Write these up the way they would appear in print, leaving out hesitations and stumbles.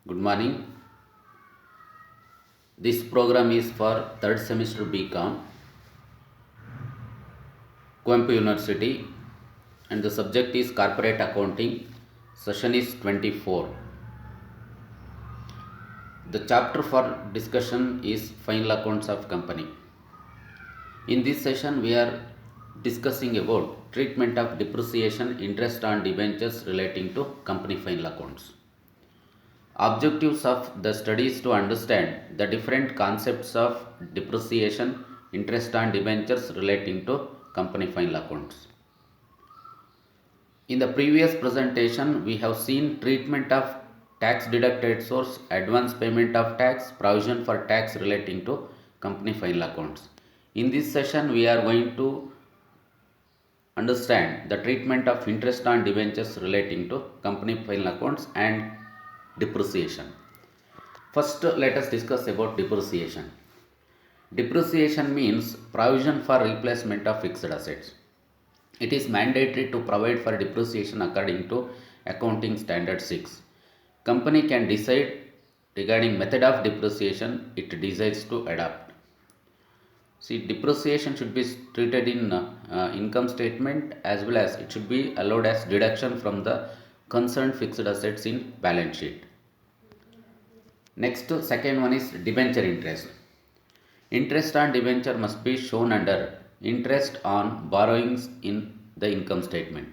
Good morning. This program is for third semester BCom, Kuempu University, and the subject is Corporate Accounting. Session is 24. The chapter for discussion is Final Accounts of Company. In this session, we are discussing about treatment of depreciation, interest on debentures relating to company final accounts. Objectives of the study is to understand the different concepts of depreciation, interest on debentures relating to company final accounts. In the previous presentation, we have seen treatment of tax deducted source, advance payment of tax, provision for tax relating to company final accounts. In this session, we are going to understand the treatment of interest on debentures relating to company final accounts and depreciation. First, let us discuss about depreciation. Depreciation means provision for replacement of fixed assets. It is mandatory to provide for depreciation according to Accounting Standard 6. Company can decide regarding method of depreciation it decides to adopt. See, depreciation should be treated in income statement as well as it should be allowed as deduction from the concerned fixed assets in balance sheet. Next, second one is debenture interest. Interest on debenture must be shown under interest on borrowings in the income statement.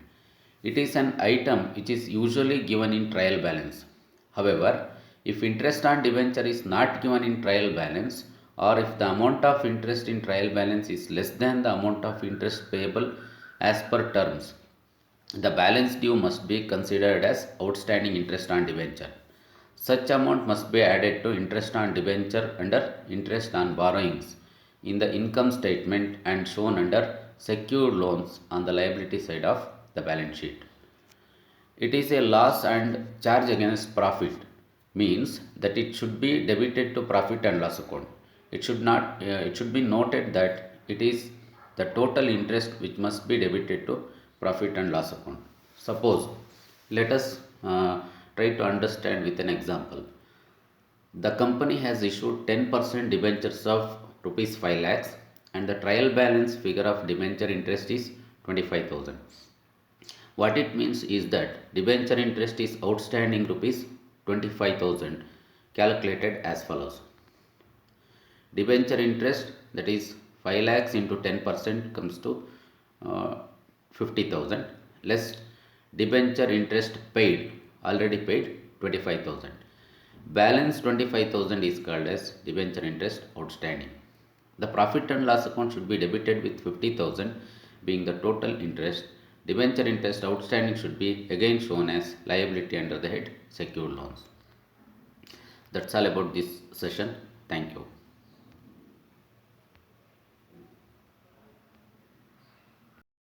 It is an item which is usually given in trial balance. However, if interest on debenture is not given in trial balance or if the amount of interest in trial balance is less than the amount of interest payable as per terms, the balance due must be considered as outstanding interest on debenture. Such amount must be added to interest on debenture under interest on borrowings in the income statement and shown under secured loans on the liability side of the balance sheet. It is a loss and charge against profit means that it should be debited to profit and loss account. It should not. It should be noted that it is the total interest which must be debited to profit and loss account. Suppose, let us try to understand with an example. The company has issued 10% debentures of rupees 5 lakhs and the trial balance figure of debenture interest is 25,000. What it means is that debenture interest is outstanding rupees 25,000 calculated as follows. Debenture interest, that is 5 lakhs into 10% comes to 50,000 less debenture interest paid, already paid 25,000. Balance 25,000 is called as debenture interest outstanding. The profit and loss account should be debited with 50,000 being the total interest. Debenture interest outstanding should be again shown as liability under the head secured loans. That's all about this session. Thank you.